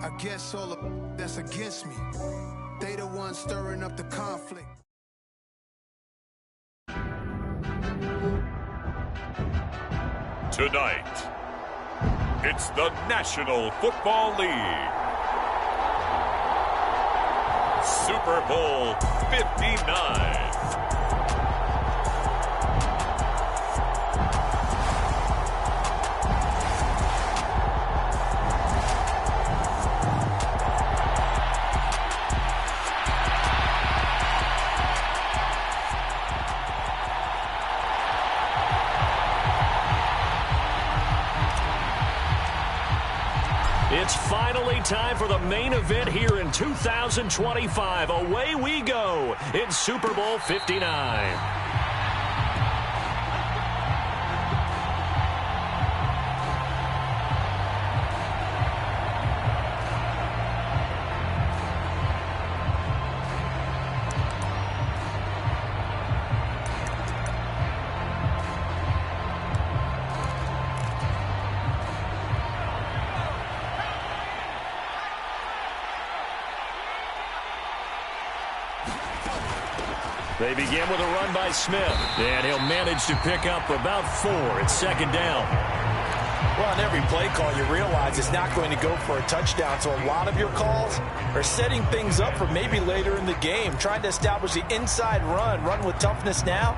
I guess all the that's against me, they the ones stirring up the conflict. Tonight, it's the National Football League. Super Bowl 59. It's finally time for the main event here in 2025. Away we go in Super Bowl 59. They begin with a run by Smith, and he'll manage to pick up about 4. It's second down. Well, on every play call, you realize it's not going to go for a touchdown, so a lot of your calls are setting things up for maybe later in the game, trying to establish the inside run with toughness now,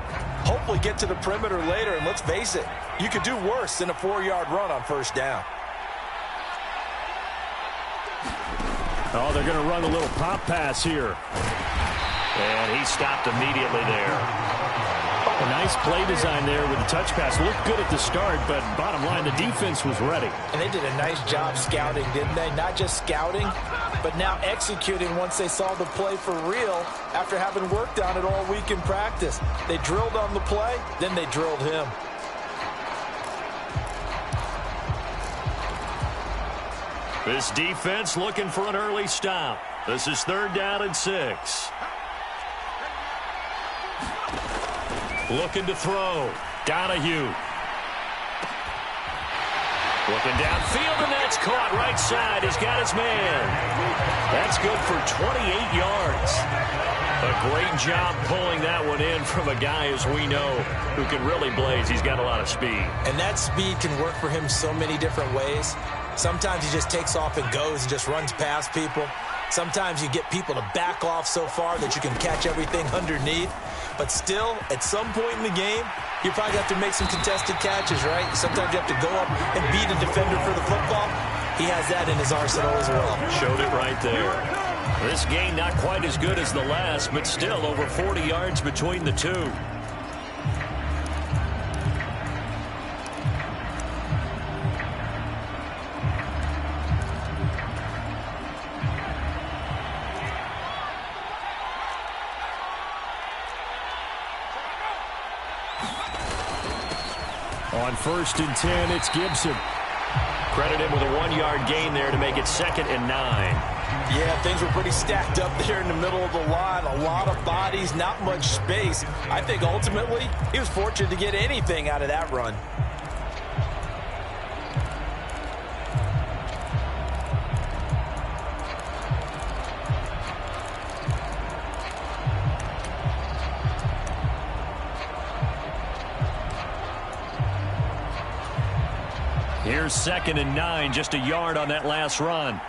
hopefully get to the perimeter later, and let's face it, you could do worse than a 4-yard run on first down. Oh, they're going to run a little pop pass here. And he stopped immediately there. A nice play design there with the touch pass. Looked good at the start, but bottom line, the defense was ready. And they did a nice job scouting, didn't they? Not just scouting, but now executing once they saw the play for real after having worked on it all week in practice. They drilled on the play, then they drilled him. This defense looking for an early stop. This is 3rd down and 6. Looking to throw. Donahue. Looking downfield, and that's caught right side. He's got his man. That's good for 28 yards. A great job pulling that one in from a guy, as we know, who can really blaze. He's got a lot of speed. And that speed can work for him so many different ways. Sometimes he just takes off and goes and just runs past people. Sometimes you get people to back off so far that you can catch everything underneath. But still, at some point in the game, you probably have to make some contested catches, right? Sometimes you have to go up and beat a defender for the football. He has that in his arsenal as well. Showed it right there. This game not quite as good as the last, but still over 40 yards between the two. On 1st and 10, it's Gibson. Credit him with a 1-yard gain there to make it 2nd and 9. Yeah, things were pretty stacked up there in the middle of the line. A lot of bodies, not much space. I think ultimately he was fortunate to get anything out of that run. Here's 2nd and 9, just a yard on that last run.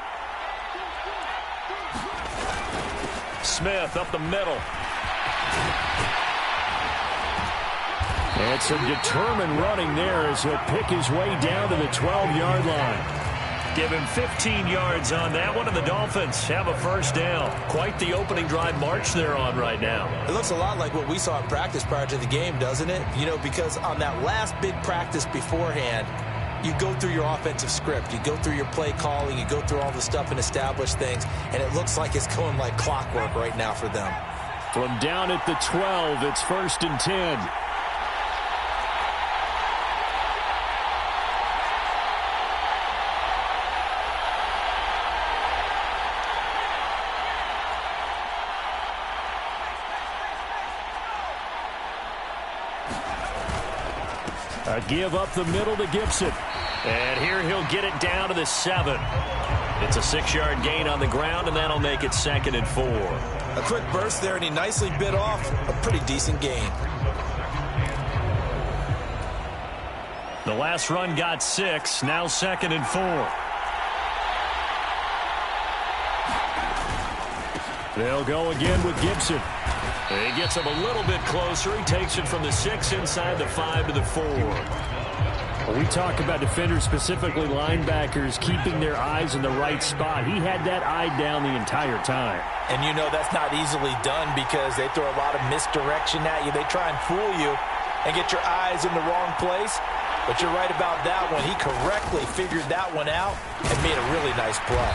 Smith up the middle. And some determined running there as he'll pick his way down to the 12-yard line. Give him 15 yards on that one, and the Dolphins have a 1st down. Quite the opening drive march they're on right now. It looks a lot like what we saw in practice prior to the game, doesn't it? You know, because on that last big practice beforehand, you go through your offensive script, you go through your play calling, you go through all the stuff and establish things, and it looks like it's going like clockwork right now for them. From down at the 12, it's 1st and 10. A give up the middle to Gibson. And here he'll get it down to the 7. It's a 6-yard gain on the ground, and that'll make it 2nd and 4. A quick burst there, and he nicely bit off a pretty decent gain. The last run got 6, now 2nd and 4. They'll go again with Gibson. He gets him a little bit closer. He takes it from the 6 inside the 5 to the 4. When we talk about defenders, specifically linebackers, keeping their eyes in the right spot, he had that eye down the entire time. And you know that's not easily done because they throw a lot of misdirection at you. They try and fool you and get your eyes in the wrong place. But you're right about that one. He correctly figured that one out and made a really nice play.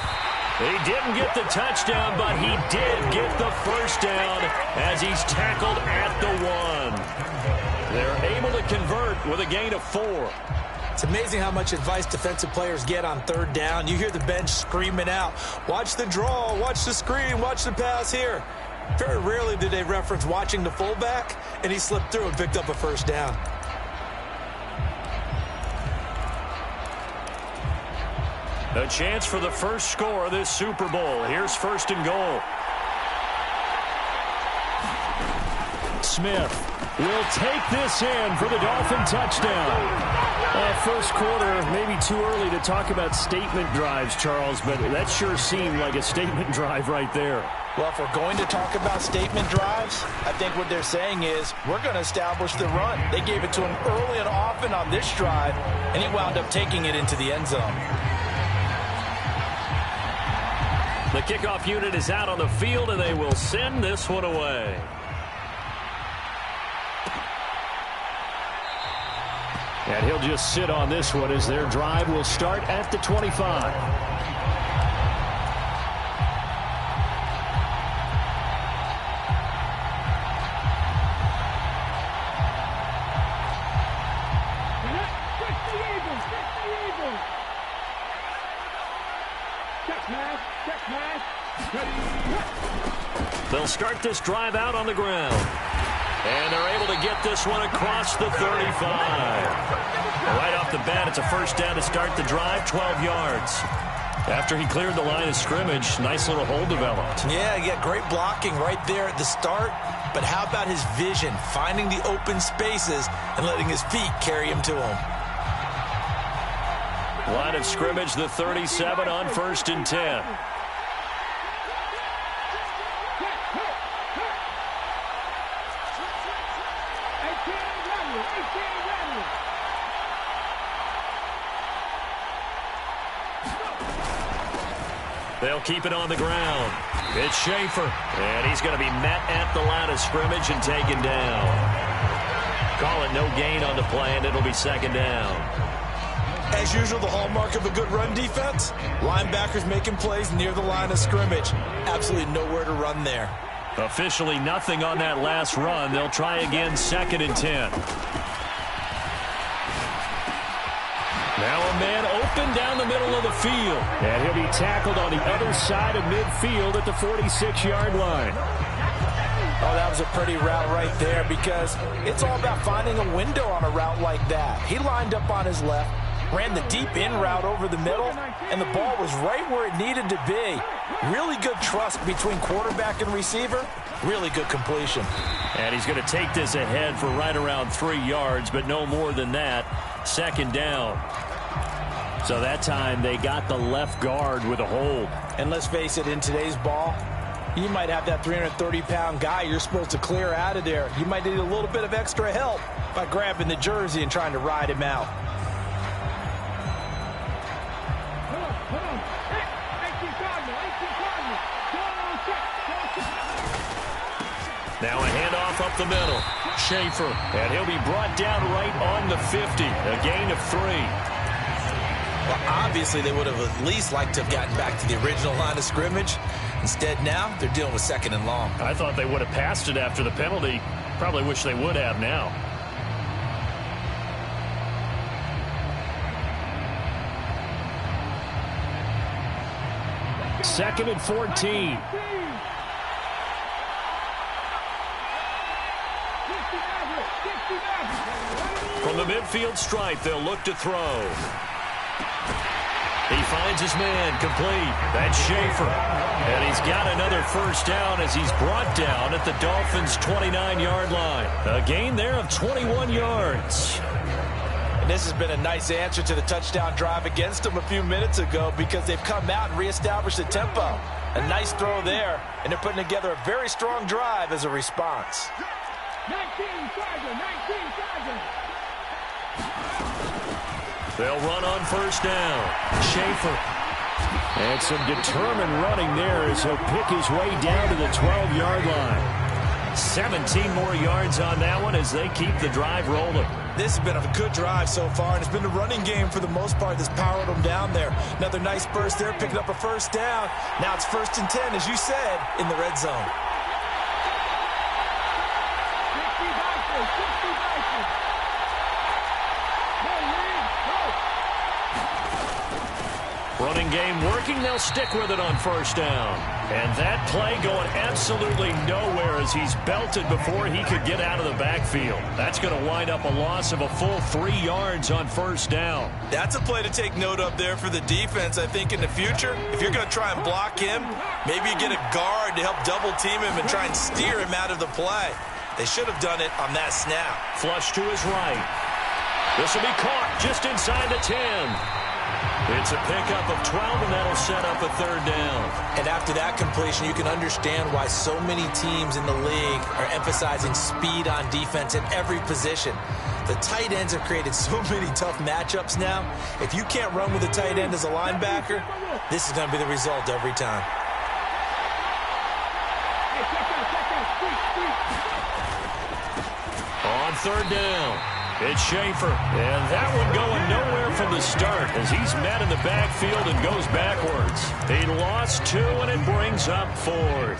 He didn't get the touchdown, but he did get the first down as he's tackled at the 1. They're able to convert with a gain of 4. It's amazing how much advice defensive players get on 3rd down. You hear the bench screaming out, watch the draw, watch the screen, watch the pass here. Very rarely do they reference watching the fullback, and he slipped through and picked up a first down. A chance for the first score of this Super Bowl. Here's 1st and goal. Smith will take this in for the Dolphin touchdown. First quarter, maybe too early to talk about statement drives, Charles, but that sure seemed like a statement drive right there. Well, if we're going to talk about statement drives, I think what they're saying is we're going to establish the run. They gave it to him early and often on this drive, and he wound up taking it into the end zone. The kickoff unit is out on the field, and they will send this one away. And he'll just sit on this one as their drive will start at the 25. They'll start this drive out on the ground. And they're able to get this one across the 35. Right off the bat, it's a first down to start the drive, 12 yards. After he cleared the line of scrimmage, nice little hole developed. Yeah, great blocking right there at the start. But how about his vision, finding the open spaces and letting his feet carry him to him? Line of scrimmage, the 37 on 1st and 10. They'll keep it on the ground. It's Schaefer. And he's going to be met at the line of scrimmage and taken down. Call it no gain on the play, and it'll be 2nd down. As usual, the hallmark of a good run defense, linebackers making plays near the line of scrimmage. Absolutely nowhere to run there. Officially nothing on that last run. They'll try again, 2nd and 10. Now a man open down the middle of the field. And he'll be tackled on the other side of midfield at the 46-yard line. Oh, that was a pretty route right there because it's all about finding a window on a route like that. He lined up on his left, ran the deep in route over the middle, and the ball was right where it needed to be. Really good trust between quarterback and receiver. Really good completion. And he's going to take this ahead for right around 3 yards, but no more than that. 2nd down. So that time they got the left guard with a hold. And let's face it, in today's ball, you might have that 330-pound guy you're supposed to clear out of there. You might need a little bit of extra help by grabbing the jersey and trying to ride him out. Now a handoff up the middle. Schaefer. And he'll be brought down right on the 50. A gain of 3. Well, obviously they would have at least liked to have gotten back to the original line of scrimmage. Instead now, they're dealing with 2nd and long. I thought they would have passed it after the penalty. Probably wish they would have now. Second and 14. From the midfield stripe, they'll look to throw. He He finds his man complete. That's Schaefer. And he's got another first down as he's brought down at the Dolphins' 29-yard line. A gain there of 21 yards. And this has been a nice answer to the touchdown drive against them a few minutes ago because they've come out and reestablished the tempo. A nice throw there, and they're putting together a very strong drive as a response. 19 Chargers, 19 Chargers. They'll run on first down. Schaefer. And some determined running there as he'll pick his way down to the 12-yard line. 17 more yards on that one as they keep the drive rolling. This has been a good drive so far, and it's been the running game for the most part that's powered them down there. Another nice burst there, picking up a first down. Now it's 1st and 10, as you said, in the red zone. 60 boxes, 60 boxes. Running game working. They'll stick with it on first down. And that play going absolutely nowhere as he's belted before he could get out of the backfield. That's going to wind up a loss of a full 3 yards on first down. That's a play to take note of there for the defense, I think, in the future. If you're going to try and block him, maybe you get a guard to help double-team him and try and steer him out of the play. They should have done it on that snap. Flush to his right. This will be caught just inside the 10. It's a pickup of 12, and that'll set up a third down. And after that completion, you can understand why so many teams in the league are emphasizing speed on defense at every position. The tight ends have created so many tough matchups now. If you can't run with a tight end as a linebacker, this is going to be the result every time. On third down, it's Schaefer. And that one going nowhere from the start as he's met in the backfield and goes backwards. He lost 2, and it brings up 4th.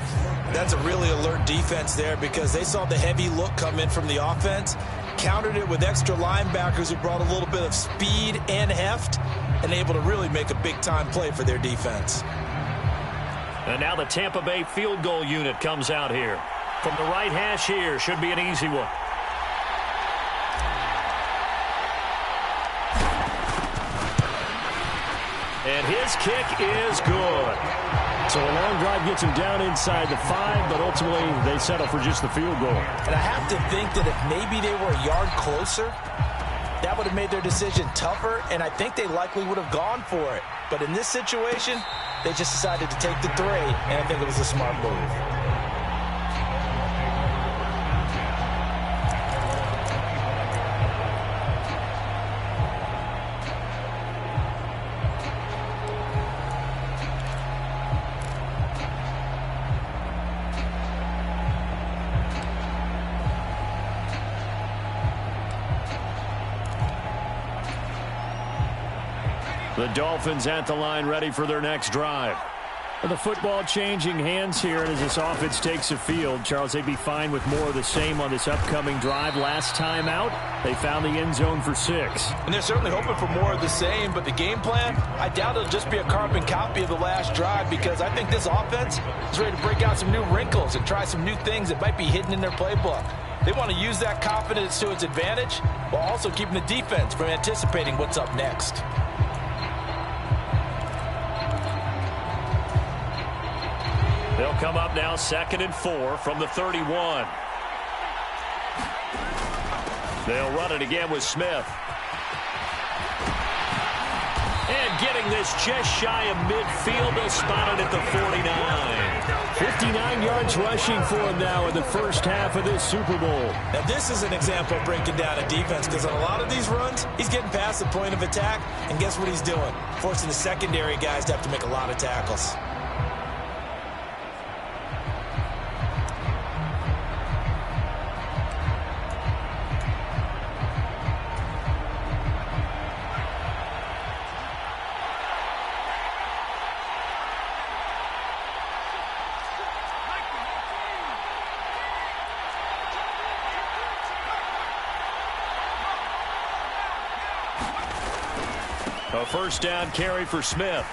That's a really alert defense there because they saw the heavy look come in from the offense, countered it with extra linebackers who brought a little bit of speed and heft, and able to really make a big-time play for their defense. And now the Tampa Bay field goal unit comes out here. From the right hash here, should be an easy one. And his kick is good. So a long drive gets him down inside the 5, but ultimately they settle for just the field goal. And I have to think that if maybe they were a yard closer, that would have made their decision tougher, and I think they likely would have gone for it. But in this situation, they just decided to take the 3, and I think it was a smart move. The Dolphins at the line, ready for their next drive. Well, the football changing hands here, and as this offense takes the field, Charles, they'd be fine with more of the same on this upcoming drive. Last time out, they found the end zone for 6. And they're certainly hoping for more of the same, but the game plan, I doubt it'll just be a carbon copy of the last drive because I think this offense is ready to break out some new wrinkles and try some new things that might be hidden in their playbook. They want to use that confidence to its advantage while also keeping the defense from anticipating what's up next. They'll come up now 2nd and 4 from the 31. They'll run it again with Smith. And getting this just shy of midfield, they'll spot it at the 49. 59 yards rushing for him now in the first half of this Super Bowl. Now this is an example of breaking down a defense because on a lot of these runs, he's getting past the point of attack, and guess what he's doing? Forcing the secondary guys to have to make a lot of tackles. A first down carry for Smith.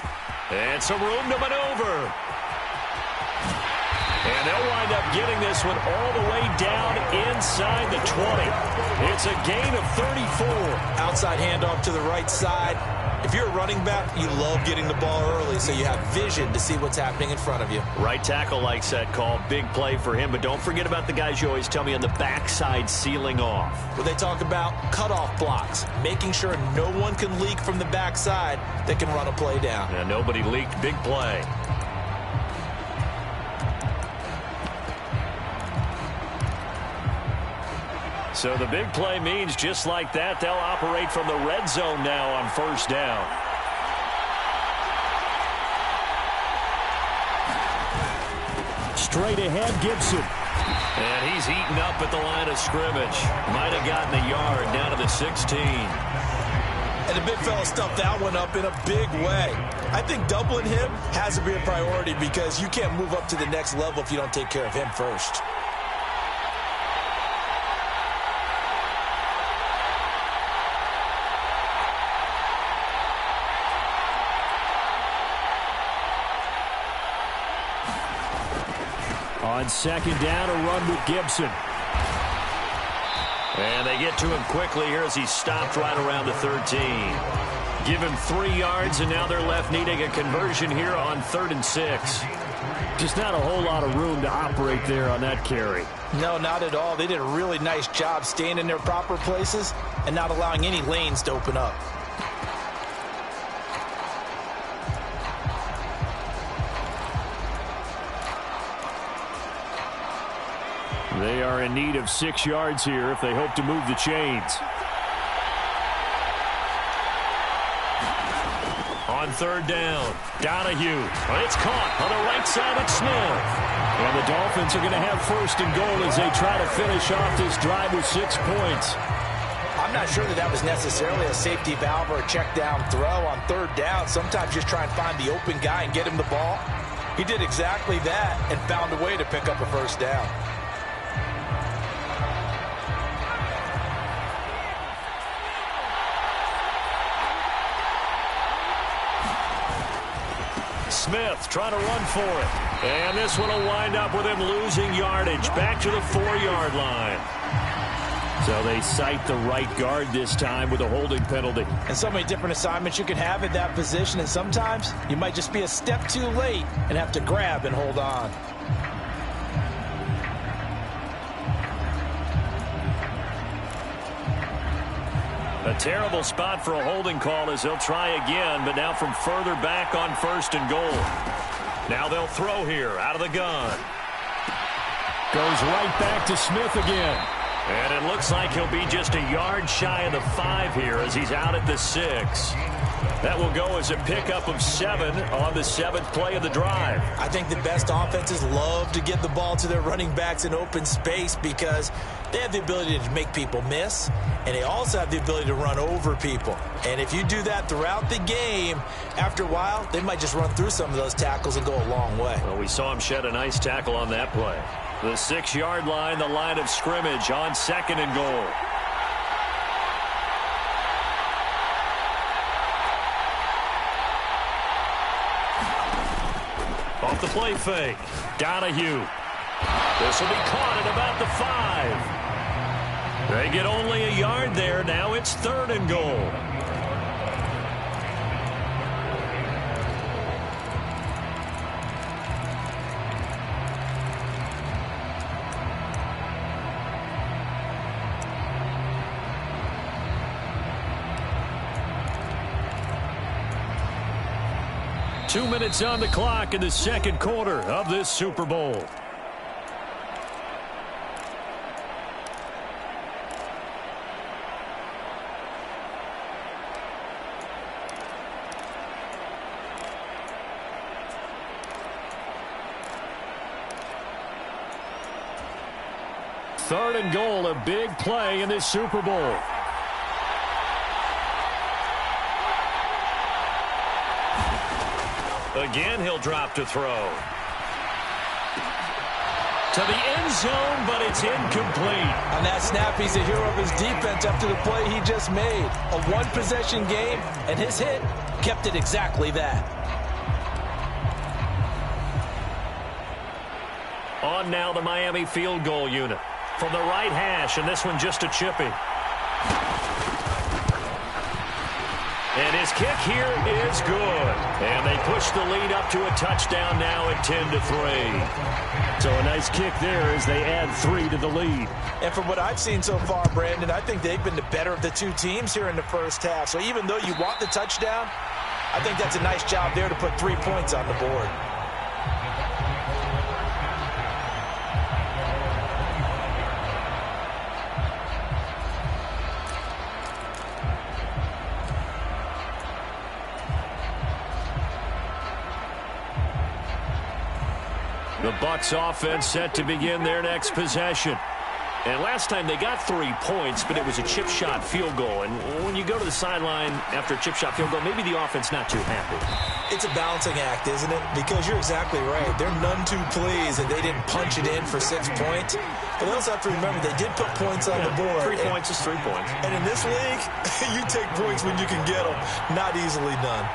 And some room to maneuver. And they'll wind up getting this one all the way down inside the 20. It's a gain of 34. Outside handoff to the right side. If you're a running back, you love getting the ball early so you have vision to see what's happening in front of you. Right tackle likes that call. Big play for him, but don't forget about the guys you always tell me on the backside sealing off. Well, they talk about cutoff blocks, making sure no one can leak from the backside that can run a play down. Yeah, nobody leaked. Big play. So the big play means just like that, they'll operate from the red zone now on first down. Straight ahead, Gibson. And he's eaten up at the line of scrimmage. Might have gotten a yard down to the 16. And the big fella stuffed that one up in a big way. I think doubling him has to be a priority because you can't move up to the next level if you don't take care of him first. On second down, a run with Gibson. And they get to him quickly here as he stopped right around the 13. Give him 3 yards, and now they're left needing a conversion here on 3rd and 6. Just not a whole lot of room to operate there on that carry. No, not at all. They did a really nice job staying in their proper places and not allowing any lanes to open up. They are in need of 6 yards here if they hope to move the chains. On 3rd down, Donahue. It's caught on the right side at Smith. And the Dolphins are going to have 1st and goal as they try to finish off this drive with 6 points. I'm not sure that was necessarily a safety valve or a check down throw on 3rd down. Sometimes just try and find the open guy and get him the ball. He did exactly that and found a way to pick up a 1st down. Smith trying to run for it. And this one will wind up with him losing yardage back to the 4-yard line. So they cite the right guard this time with a holding penalty. And so many different assignments you can have at that position, and sometimes you might just be a step too late and have to grab and hold on. A terrible spot for a holding call as they'll try again, but now from further back on 1st and goal. Now they'll throw here out of the gun. Goes right back to Smith again. And it looks like he'll be just a yard shy of the 5 here as he's out at the 6. That will go as a pickup of 7 on the 7th play of the drive. I think the best offenses love to get the ball to their running backs in open space because they have the ability to make people miss, and they also have the ability to run over people. And if you do that throughout the game, after a while, they might just run through some of those tackles and go a long way. Well, we saw him shed a nice tackle on that play. The 6-yard line, the line of scrimmage on 2nd and goal. Off the play fake. Donahue. This will be caught at about the 5. They get only a yard there. Now it's 3rd and goal. Two minutes on the clock in the 2nd quarter of this Super Bowl. Third and goal, a big play in this Super Bowl. Again, he'll drop to throw. To the end zone, but it's incomplete. On that snap, he's a hero of his defense after the play he just made. A one-possession game, and his hit kept it exactly that. On now the Miami field goal unit. From the right hash, and this one just a chippy. And His kick here is good. And they push the lead up to a touchdown now at 10-3. So a nice kick there as they add 3 to the lead. And from what I've seen so far, Brandon, I think they've been the better of the two teams here in the first half. So even though you want the touchdown, I think that's a nice job there to put 3 points on the board. The Bucs offense set to begin their next possession. And last time they got 3 points, but it was a chip shot field goal. And when you go to the sideline after a chip shot field goal, maybe the offense not too happy. It's a balancing act, isn't it? Because you're exactly right. They're none too pleased that they didn't punch it in for 6 points. But they also have to remember they did put points on the board. 3 points is 3 points. And in this league, you take points when you can get them. Not easily done.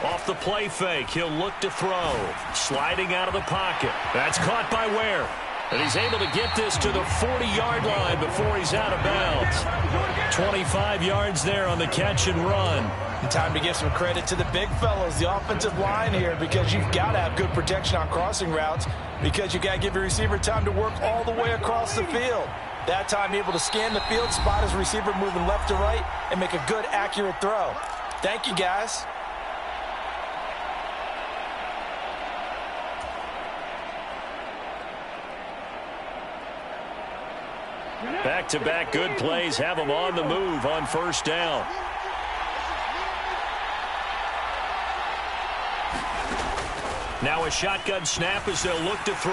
Off the play fake, he'll look to throw. Sliding out of the pocket. That's caught by Ware. And he's able to get this to the 40-yard line before he's out of bounds. 25 yards there on the catch and run. And time to give some credit to the big fellows, the offensive line here, because you've got to have good protection on crossing routes, because you've got to give your receiver time to work all the way across the field. That time able to scan the field, spot his receiver moving left to right, and make a good, accurate throw. Thank you, guys. Back-to-back good plays have them on the move on first down. Now a shotgun snap as they'll look to throw.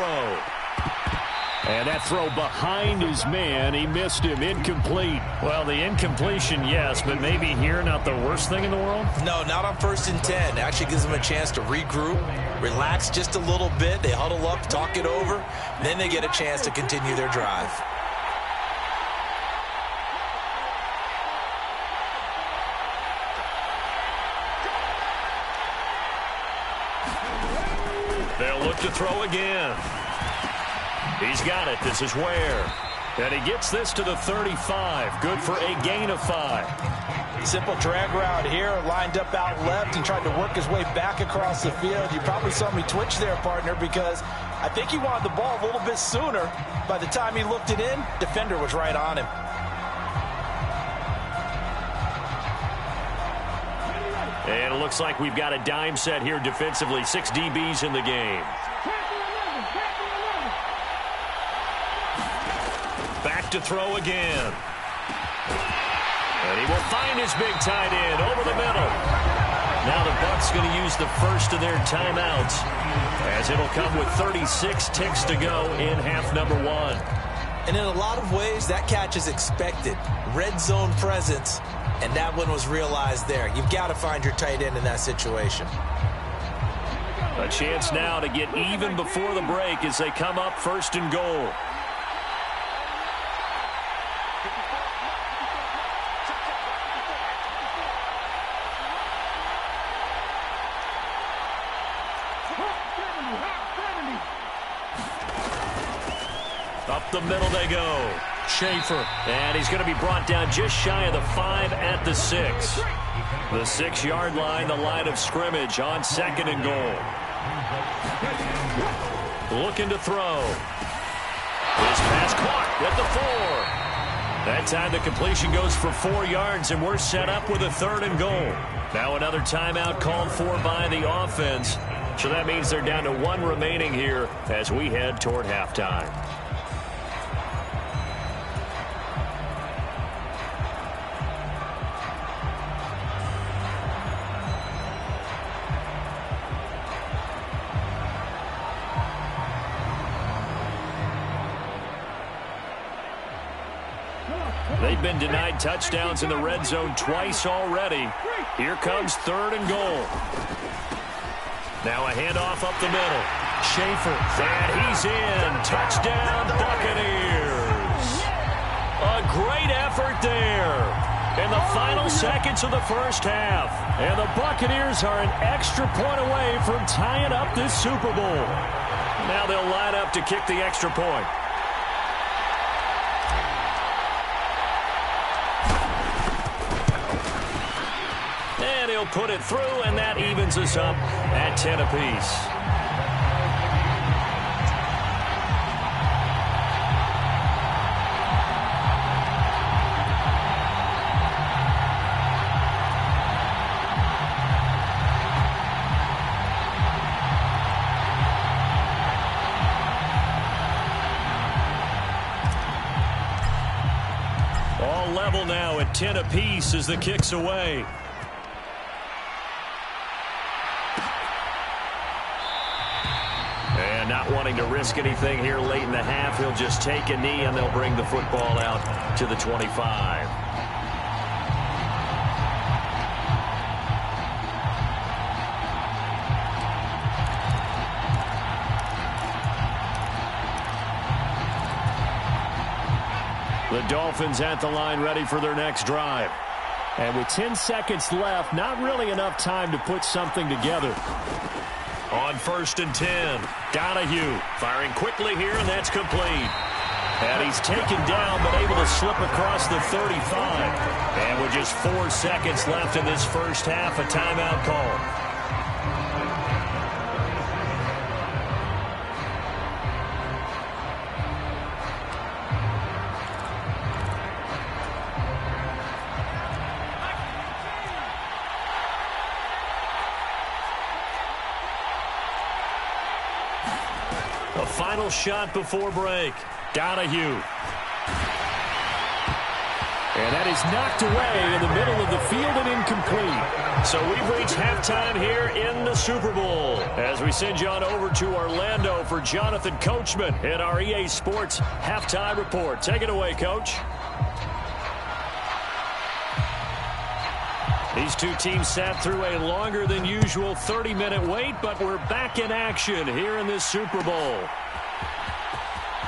And that throw behind his man, he missed him, incomplete. Well, the incompletion, yes, but maybe here not the worst thing in the world? No, not on 1st and 10. It actually gives them a chance to regroup, relax just a little bit. They huddle up, talk it over, then they get a chance to continue their drive. They'll look to throw again. He's got it. This is Ware. And he gets this to the 35. Good for a gain of 5. Simple drag route here. Lined up out left and tried to work his way back across the field. You probably saw me twitch there, partner, because I think he wanted the ball a little bit sooner. By the time he looked it in, defender was right on him. And it looks like we've got a dime set here defensively. 6 DBs in the game. Back to throw again. And he will find his big tight end over the middle. Now the Bucs going to use the first of their timeouts, as it'll come with 36 ticks to go in half number 1. And in a lot of ways, that catch is expected. Red zone presence. And that one was realized there. You've got to find your tight end in that situation. A chance now to get even before the break as they come up 1st and goal. Up the middle they go. Schaefer. And he's going to be brought down just shy of the 5 at the 6. The 6-yard line, the line of scrimmage on 2nd and goal. Looking to throw. This pass caught at the 4. That time the completion goes for 4 yards, and we're set up with a 3rd and goal. Now another timeout called for by the offense. So that means they're down to 1 remaining here as we head toward halftime. They've been denied touchdowns in the red zone twice already. Here comes 3rd and goal. Now a handoff up the middle. Schaefer. And he's in. Touchdown, Buccaneers. A great effort there in the final seconds of the first half. And the Buccaneers are an extra point away from tying up this Super Bowl. Now they'll line up to kick the extra point. they'll put it through, and that evens us up at 10 apiece. Level now at 10 apiece as the kick's away. And not wanting to risk anything here late in the half, he'll just take a knee and they'll bring the football out to the 25. The Dolphins at the line ready for their next drive. And with 10 seconds left, not really enough time to put something together. On 1st and 10, Donahue firing quickly here, and that's complete. And he's taken down, but able to slip across the 35. And with just 4 seconds left in this first half, a timeout call. A final shot before break. Donahue. And that is knocked away in the middle of the field and incomplete. So we've reached halftime here in the Super Bowl. As we send you on over to Orlando for Jonathan Coachman in our EA Sports Halftime Report. Take it away, Coach. These two teams sat through a longer than usual 30-minute wait, but we're back in action here in this Super Bowl.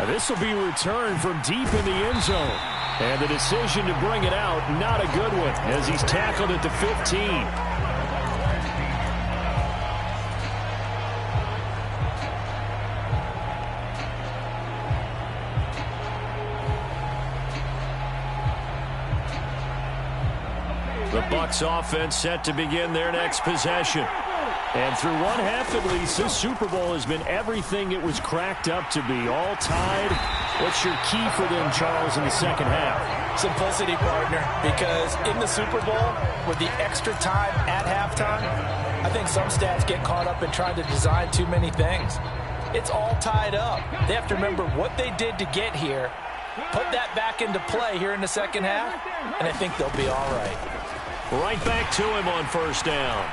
This will be returned from deep in the end zone. And the decision to bring it out, not a good one, as he's tackled at the 15. The Bucs offense set to begin their next possession. And through one half at least, this Super Bowl has been everything it was cracked up to be. All tied. What's your key for them, Charles, in the second half? Simplicity, partner, because in the Super Bowl, with the extra time at halftime, I think some stats get caught up in trying to design too many things. It's all tied up. They have to remember what they did to get here, put that back into play here in the second half, and I think they'll be all right. Right back to him on first down.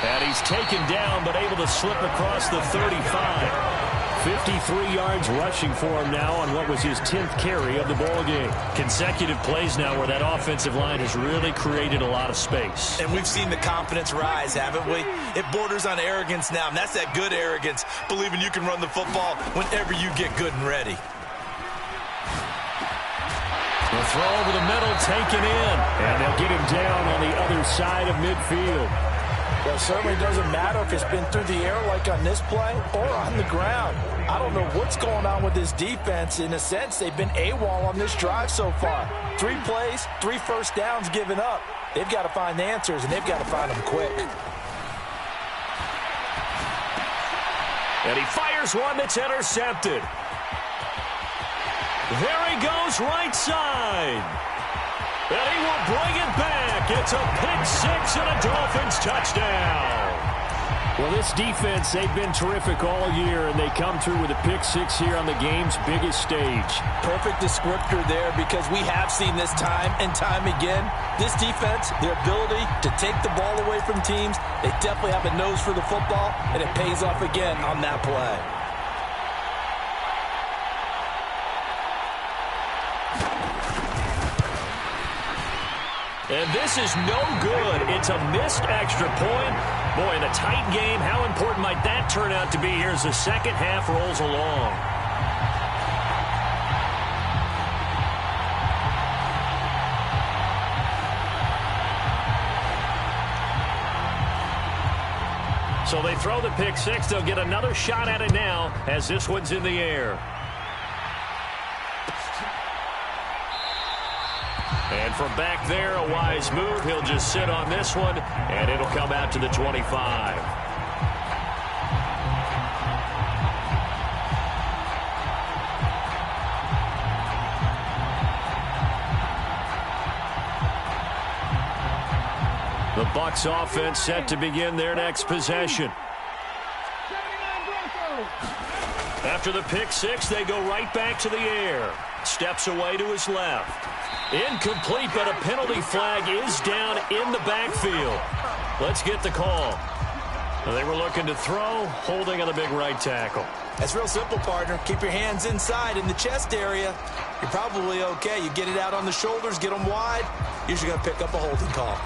And he's taken down, but able to slip across the 35. 53 yards rushing for him now on what was his 10th carry of the ball game. Consecutive plays now where that offensive line has really created a lot of space. And we've seen the confidence rise, haven't we? It borders on arrogance now, and that's that good arrogance, believing you can run the football whenever you get good and ready. The throw over the middle, taken in. And they'll get him down on the other side of midfield. Well, it certainly doesn't matter if it's been through the air like on this play or on the ground. I don't know what's going on with this defense. In a sense, they've been AWOL on this drive so far. 3 plays, 3 first downs given up. They've got to find answers, and they've got to find them quick. And he fires one that's intercepted. There he goes, right side. And he will bring it back. It's a pick-6 and a Dolphins touchdown. Well, this defense, they've been terrific all year, and they come through with a pick-6 here on the game's biggest stage. Perfect descriptor there, because we have seen this time and time again. This defense, their ability to take the ball away from teams, they definitely have a nose for the football, and it pays off again on that play. And this is no good. It's a missed extra point. Boy, in a tight game, how important might that turn out to be here as the second half rolls along? So they throw the pick-6. They'll get another shot at it now as this one's in the air. And from back there, a wise move. He'll just sit on this one, and it'll come out to the 25. The Bucs offense set to begin their next possession. After the pick six, they go right back to the air. Steps away to his left. Incomplete, but a penalty flag is down in the backfield. Let's get the call. They were looking to throw, holding on the big right tackle. That's real simple, partner. Keep your hands inside in the chest area. You're probably okay. You get it out on the shoulders, get them wide. Usually going to pick up a holding call.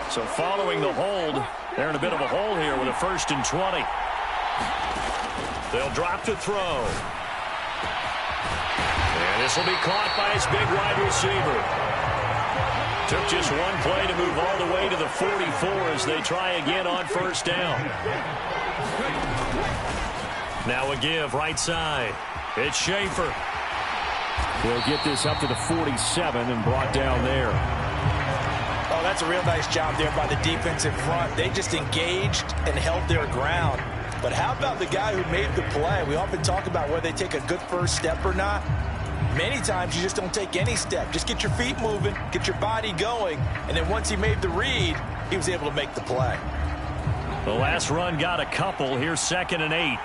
So following the hold, they're in a bit of a hole here with a 1st and 20. They'll drop to throw. And this will be caught by his big wide receiver. Took just one play to move all the way to the 44 as they try again on 1st down. Now a give right side. It's Schaefer. They'll get this up to the 47 and brought down there. Oh, that's a real nice job there by the defensive front. They just engaged and held their ground. But how about the guy who made the play? We often talk about whether they take a good first step or not. Many times you just don't take any step. Just get your feet moving, get your body going, and then once he made the read, he was able to make the play. The last run got a couple. Here's 2nd and 8.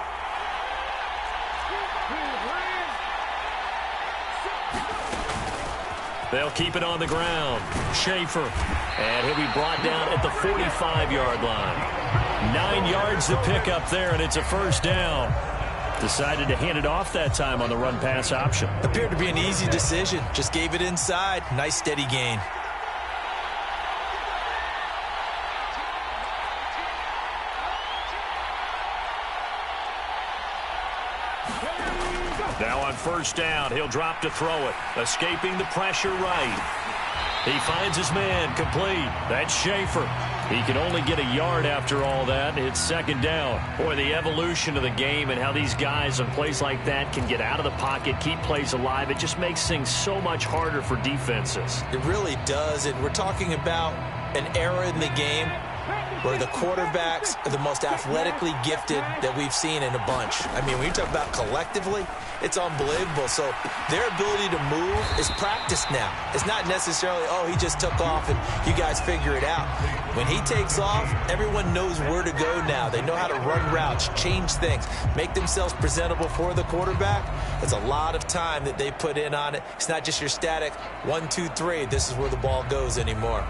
They'll keep it on the ground. Schaefer. And he'll be brought down at the 45-yard line. 9 yards to pick up there, and it's a 1st down. Decided to hand it off that time on the run-pass option. Appeared to be an easy decision. Just gave it inside. Nice, steady gain. Now on 1st down, he'll drop to throw it. Escaping the pressure right. He finds his man complete. That's Schaefer. He can only get a yard after all that. It's 2nd down. Boy, the evolution of the game and how these guys on plays like that can get out of the pocket, keep plays alive, it just makes things so much harder for defenses. It really does, and we're talking about an era in the game where the quarterbacks are the most athletically gifted that we've seen in a bunch. I mean, when you talk about collectively, it's unbelievable. So their ability to move is practiced now. It's not necessarily, oh, he just took off and you guys figure it out. When he takes off, everyone knows where to go now. They know how to run routes, change things, make themselves presentable for the quarterback. It's a lot of time that they put in on it. It's not just your static 1, 2, 3. This is where the ball goes anymore.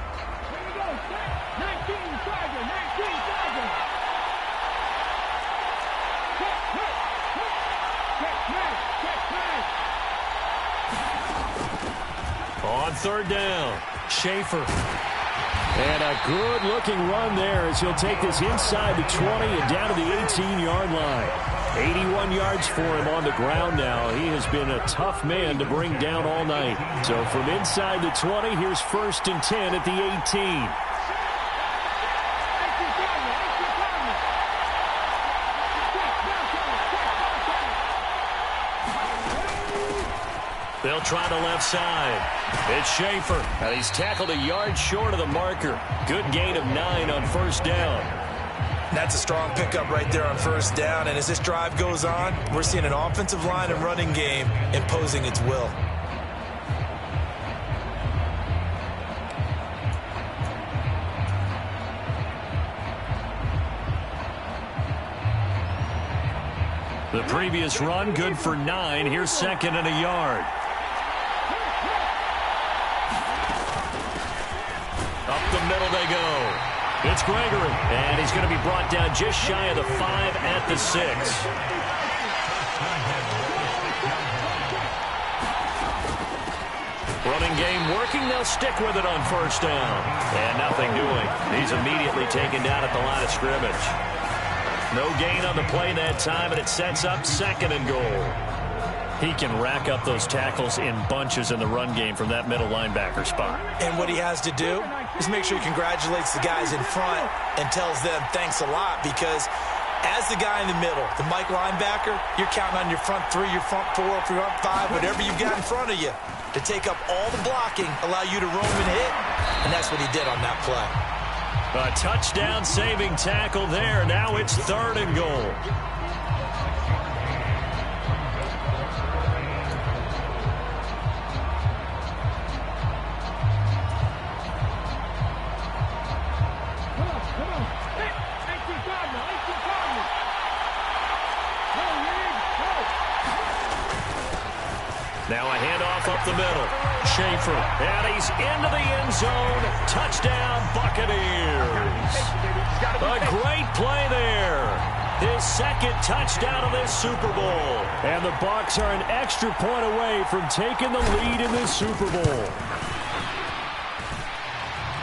On 3rd down, Schaefer. And a good-looking run there as he'll take this inside the 20 and down to the 18-yard line. 81 yards for him on the ground now. He has been a tough man to bring down all night. So from inside the 20, here's 1st and 10 at the 18. They'll try the left side. It's Schaefer. And he's tackled a yard short of the marker. Good gain of 9 on 1st down. That's a strong pickup right there on 1st down. And as this drive goes on, we're seeing an offensive line and running game imposing its will. The previous run, good for 9. Here's 2nd and a yard. Up the middle they go. It's Gregory. And he's going to be brought down just shy of the 5 at the 6. Running game working. They'll stick with it on 1st down. And nothing doing. He's immediately taken down at the line of scrimmage. No gain on the play that time, and it sets up 2nd and goal. He can rack up those tackles in bunches in the run game from that middle linebacker spot. And what he has to do is make sure he congratulates the guys in front and tells them thanks a lot, because As the guy in the middle, the Mike linebacker, you're counting on your front three, your front four, your front five, whatever you've got in front of you to take up all the blocking, allow you to roam and hit, and that's what he did on that play. A touchdown-saving tackle there. Now it's 3rd and goal. Now a handoff up the middle. Schaefer, and he's into the end zone. Touchdown, Buccaneers. A great play there. His 2nd touchdown of this Super Bowl. And the Bucs are an extra point away from taking the lead in this Super Bowl.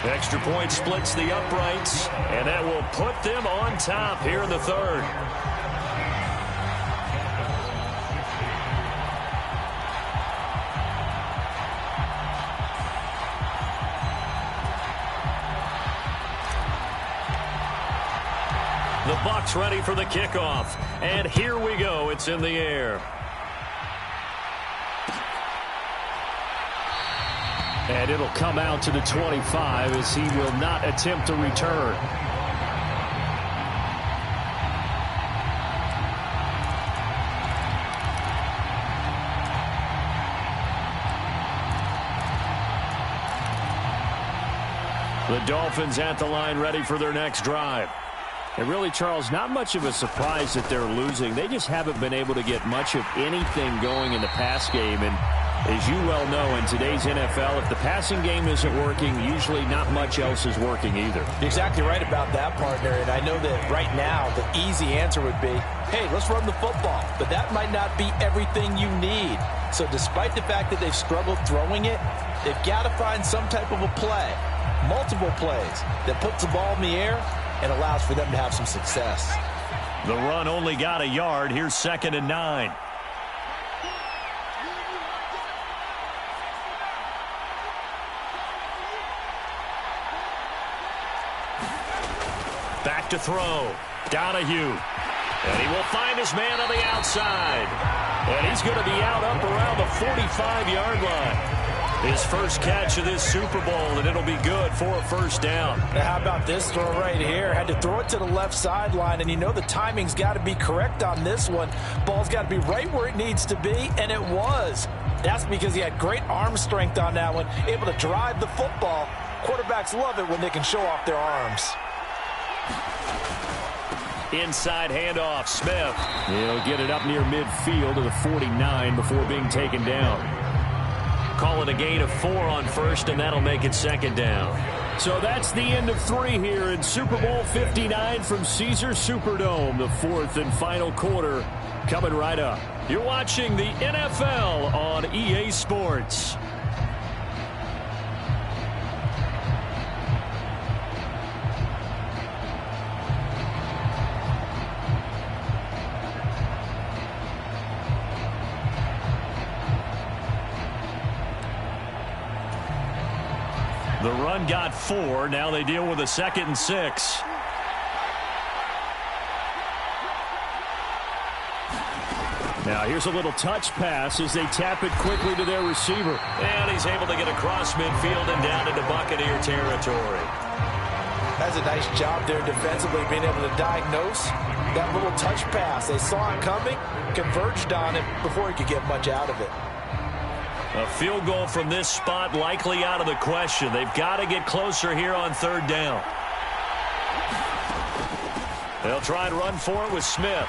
Extra point splits the uprights, and that will put them on top here in the 3rd. The Bucs ready for the kickoff. And here we go. It's in the air. And it'll come out to the 25 as he will not attempt to return. The Dolphins at the line ready for their next drive. And really, Charles, not much of a surprise that they're losing. They just haven't been able to get much of anything going in the pass game. And as you well know, in today's NFL, if the passing game isn't working, usually not much else is working either. You're exactly right about that, partner. And I know that right now the easy answer would be, hey, let's run the football. But that might not be everything you need. So despite the fact that they've struggled throwing it, they've got to find some type of a play, multiple plays, that puts the ball in the air and allows for them to have some success. The run only got a yard. Here's 2nd and 9. Back to throw. Donahue. And he will find his man on the outside. And he's going to be out up around the 45-yard line. His first catch of this Super Bowl, and it'll be good for a 1st down. Now, how about this throw right here? Had to throw it to the left sideline, and you know the timing's got to be correct on this one. Ball's got to be right where it needs to be, and it was. That's because he had great arm strength on that one, able to drive the football. Quarterbacks love it when they can show off their arms. Inside handoff, Smith. He'll get it up near midfield to the 49 before being taken down. Call it a gain of 4 on 1st, and that'll make it 2nd down. So that's the end of 3 here in Super Bowl 59 from Caesars Superdome. The 4th and final quarter coming right up. You're watching the NFL on EA Sports. The run got 4. Now they deal with a 2nd and 6. Now here's a little touch pass as they tap it quickly to their receiver. And he's able to get across midfield and down into Buccaneer territory. That's a nice job there defensively, being able to diagnose that little touch pass. They saw it coming, converged on it before he could get much out of it. A field goal from this spot likely out of the question. They've got to get closer here on 3rd down. They'll try and run for it with Smith.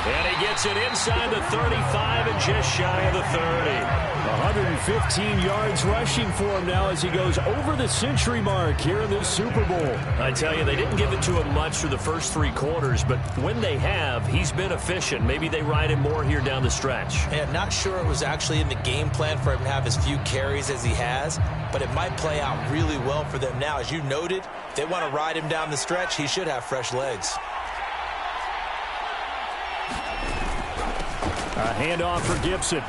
And he gets it inside the 35 and just shy of the 30. 115 yards rushing for him now as he goes over the century mark here in this Super Bowl. I tell you, they didn't give it to him much for the first 3 quarters, but when they have, he's been efficient. Maybe they ride him more here down the stretch. And not sure it was actually in the game plan for him to have as few carries as he has, but it might play out really well for them now. As you noted, if they want to ride him down the stretch, he should have fresh legs. A handoff for Gibson.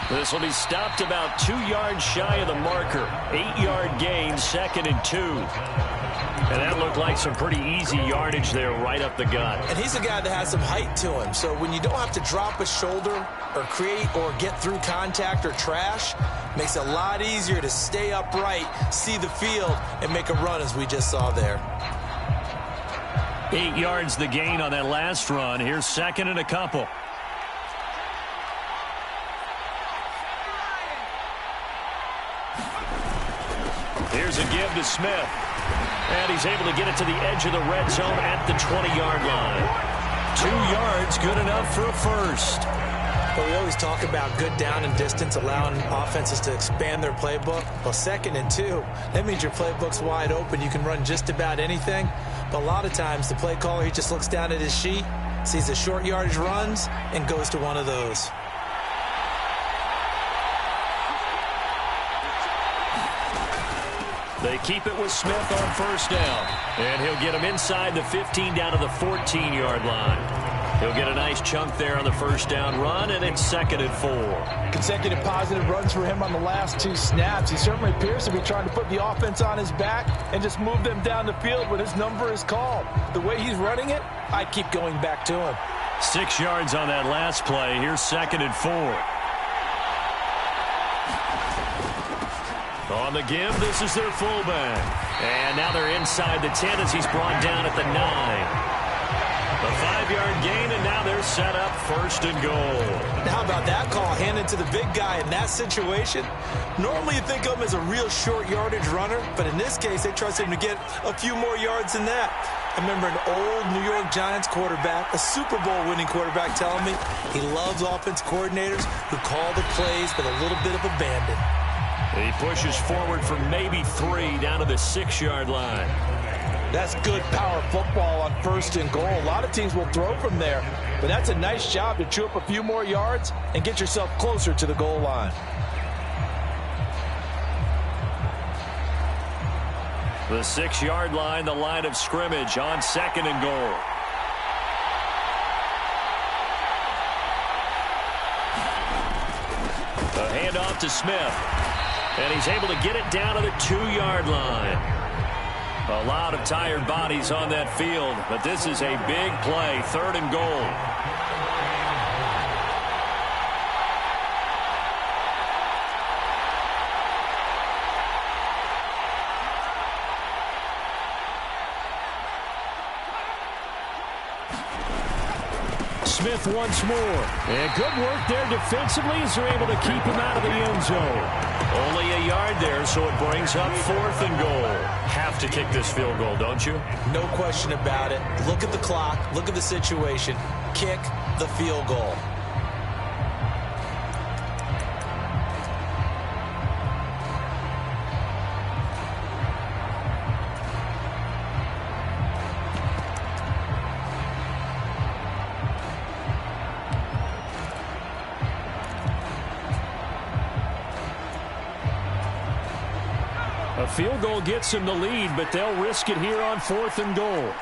This will be stopped about 2 yards shy of the marker. 8-yard gain, 2nd and 2. And that looked like some pretty easy yardage there right up the gut. And he's a guy that has some height to him. So when you don't have to drop a shoulder or create or get through contact or trash, makes it a lot easier to stay upright, see the field, and make a run as we just saw there. 8 yards the gain on that last run. Here's 2nd and a couple. Here's a give to Smith. And he's able to get it to the edge of the red zone at the 20-yard line. 2 yards, good enough for a first. Well, we always talk about good down and distance, allowing offenses to expand their playbook. Well, 2nd and 2, that means your playbook's wide open. You can run just about anything. But a lot of times, the play caller, he just looks down at his sheet, sees the short yardage runs, and goes to one of those. They keep it with Smith on first down. And he'll get him inside the 15 down to the 14-yard line. He'll get a nice chunk there on the first down run, and it's 2nd and 4. Consecutive positive runs for him on the last 2 snaps. He certainly appears to be trying to put the offense on his back and just move them down the field when his number is called. The way he's running it, I'd keep going back to him. 6 yards on that last play. Here's 2nd and 4. On the give, this is their fullback. And now they're inside the 10 as he's brought down at the 9. A 5-yard gain, and now they're set up 1st and goal. How about that call handed to the big guy in that situation? Normally you think of him as a real short yardage runner, but in this case they trust him to get a few more yards than that. I remember an old New York Giants quarterback, a Super Bowl winning quarterback, telling me he loves offense coordinators who call the plays with a little bit of abandon. He pushes forward for maybe 3 down to the 6-yard line. That's good power football on 1st and goal. A lot of teams will throw from there, but that's a nice job to chew up a few more yards and get yourself closer to the goal line. The 6-yard line, the line of scrimmage on 2nd and goal. A handoff to Smith. And he's able to get it down to the 2-yard line. A lot of tired bodies on that field, but this is a big play, 3rd and goal. Smith once more. And good work there defensively as they're able to keep him out of the end zone. Only a yard there, so it brings up 4th and goal. Have to kick this field goal, don't you? No question about it. Look at the clock. Look at the situation. Kick the field goal. A field goal gets them the lead, but they'll risk it here on 4th and goal.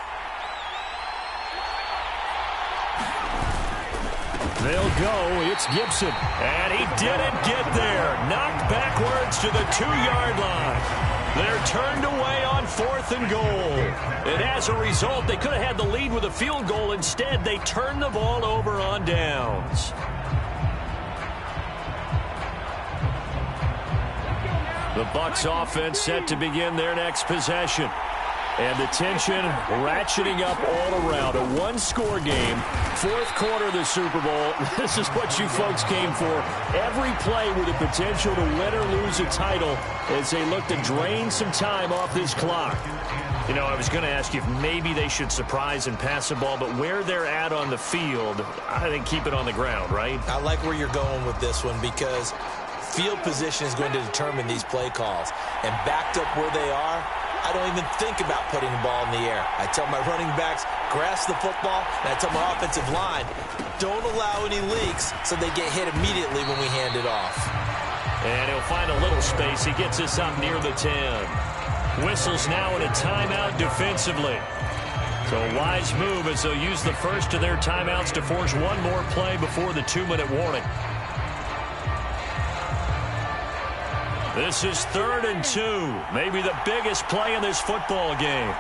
They'll go. It's Gibson. And he didn't get there. Knocked backwards to the 2-yard line. They're turned away on 4th and goal. And as a result, they could have had the lead with a field goal. Instead, they turned the ball over on downs. The Bucs offense set to begin their next possession. And the tension ratcheting up all around. A one-score game, 4th quarter of the Super Bowl. This is what you folks came for. Every play with the potential to win or lose a title as they look to drain some time off this clock. You know, I was going to ask you if maybe they should surprise and pass the ball, but where they're at on the field, I think keep it on the ground, right? I like where you're going with this one because field position is going to determine these play calls. And backed up where they are, I don't even think about putting the ball in the air. I tell my running backs, grasp the football, and I tell my offensive line, don't allow any leaks so they get hit immediately when we hand it off. And he'll find a little space. He gets us up near the 10. Whistles now in a timeout defensively. So a wise move as they'll use the first of their timeouts to force one more play before the 2-minute warning. This is 3rd and 2. Maybe the biggest play in this football game.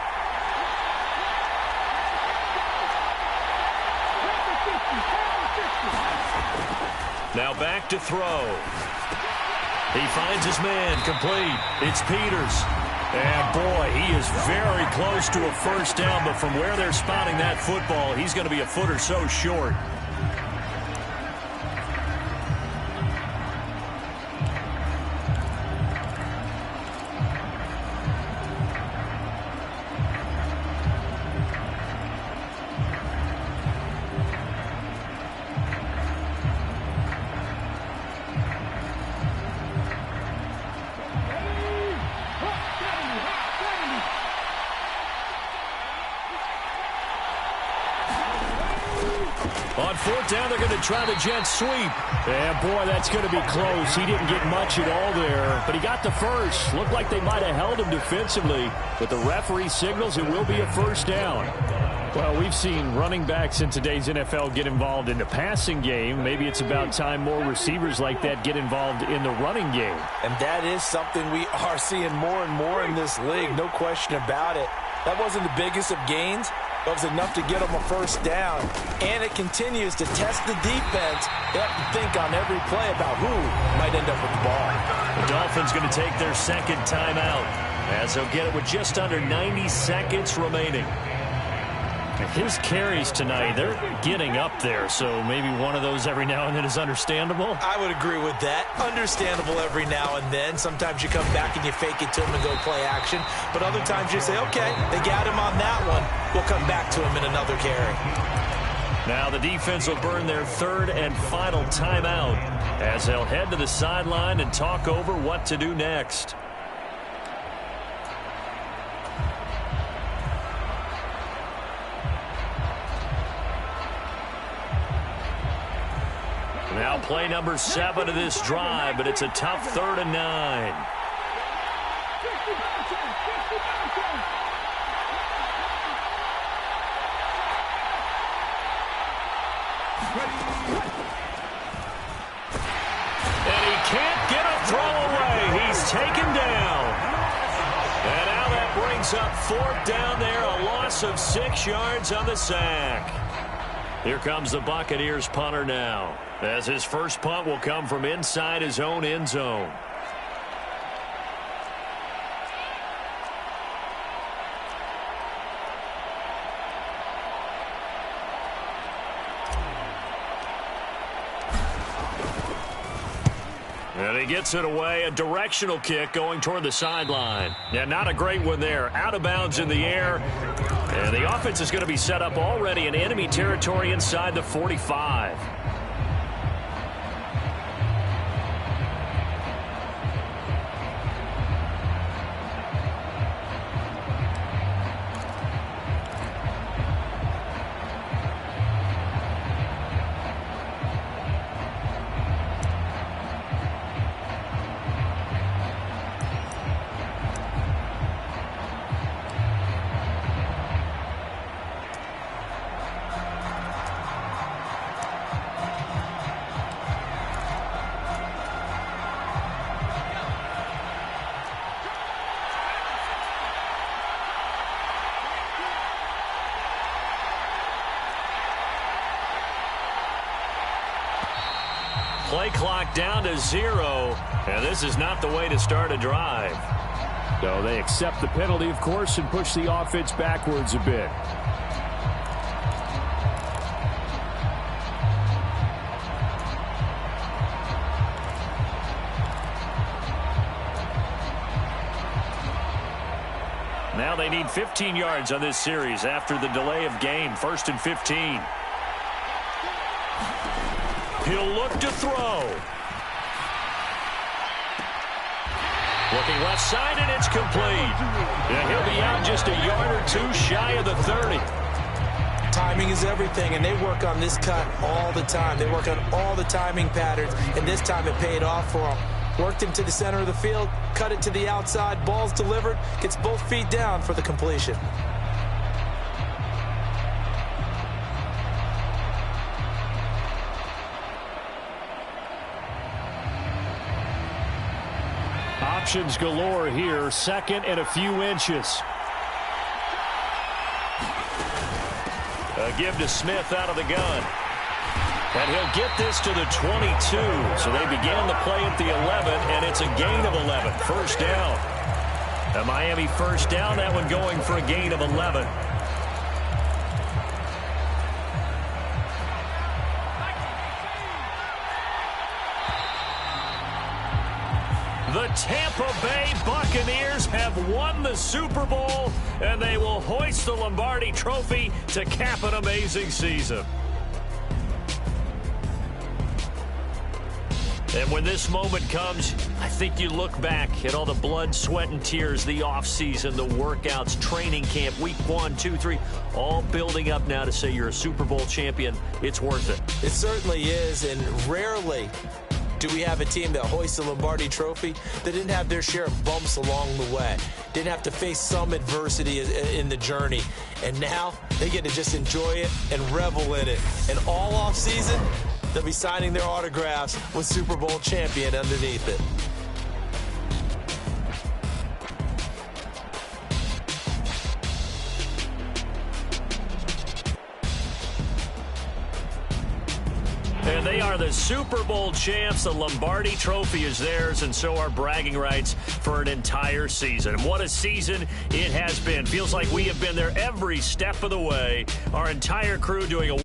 Now back to throw. He finds his man, complete. It's Peters. And, boy, he is very close to a first down, but from where they're spotting that football, he's going to be a foot or so short. On 4th down, they're going to try the jet sweep. Yeah, boy, that's going to be close. He didn't get much at all there, but he got the first. Looked like they might have held him defensively, but the referee signals it will be a first down. Well, we've seen running backs in today's NFL get involved in the passing game. Maybe it's about time more receivers like that get involved in the running game. And that is something we are seeing more and more in this league, no question about it. That wasn't the biggest of gains. That was enough to get them a first down. And it continues to test the defense. They have to think on every play about who might end up with the ball. The Dolphins going to take their second timeout as they'll get it with just under 90 seconds remaining. His carries tonight, they're getting up there, so maybe one of those every now and then is understandable. I would agree with that. Understandable every now and then. Sometimes you come back and you fake it to him and go play action. But other times you say, okay, they got him on that one. We'll come back to him in another carry. Now the defense will burn their 3rd and final timeout as they'll head to the sideline and talk over what to do next. Now play number 7 of this drive, but it's a tough 3rd and 9. And he can't get a throw away. He's taken down. And now that brings up 4th down there, a loss of 6 yards on the sack. Here comes the Buccaneers punter now, as his first punt will come from inside his own end zone. And he gets it away, a directional kick going toward the sideline. Yeah, not a great one there. Out of bounds in the air. And the offense is going to be set up already in enemy territory inside the 45. Play clock down to 0, and this is not the way to start a drive. No, they accept the penalty, of course, and push the offense backwards a bit. Now they need 15 yards on this series after the delay of game. 1st and 15. He'll look to throw. Looking left side, and it's complete. And he'll be out just a yard or 2 shy of the 30. Timing is everything, and they work on this cut all the time. They work on all the timing patterns, and this time it paid off for them. Worked him to the center of the field, cut it to the outside, ball's delivered, gets both feet down for the completion. options galore here. Second and a few inches. A give to Smith out of the gun. And he'll get this to the 22. So they began the play at the 11, and it's a gain of 11. First down. A Miami first down, that one going for a gain of 11. The Tampa Bay Buccaneers have won the Super Bowl, and they will hoist the Lombardi Trophy to cap an amazing season. And when this moment comes, I think you look back at all the blood, sweat, and tears, the offseason, the workouts, training camp, week 1, 2, 3, all building up now to say you're a Super Bowl champion. It's worth it. It certainly is, and rarely do we have a team that hoists the Lombardi Trophy that didn't have their share of bumps along the way, didn't have to face some adversity in the journey, and now they get to just enjoy it and revel in it. And all offseason, they'll be signing their autographs with Super Bowl champion underneath it. And they are the Super Bowl champs. The Lombardi Trophy is theirs, and so are bragging rights for an entire season. And what a season it has been. Feels like we have been there every step of the way. Our entire crew doing a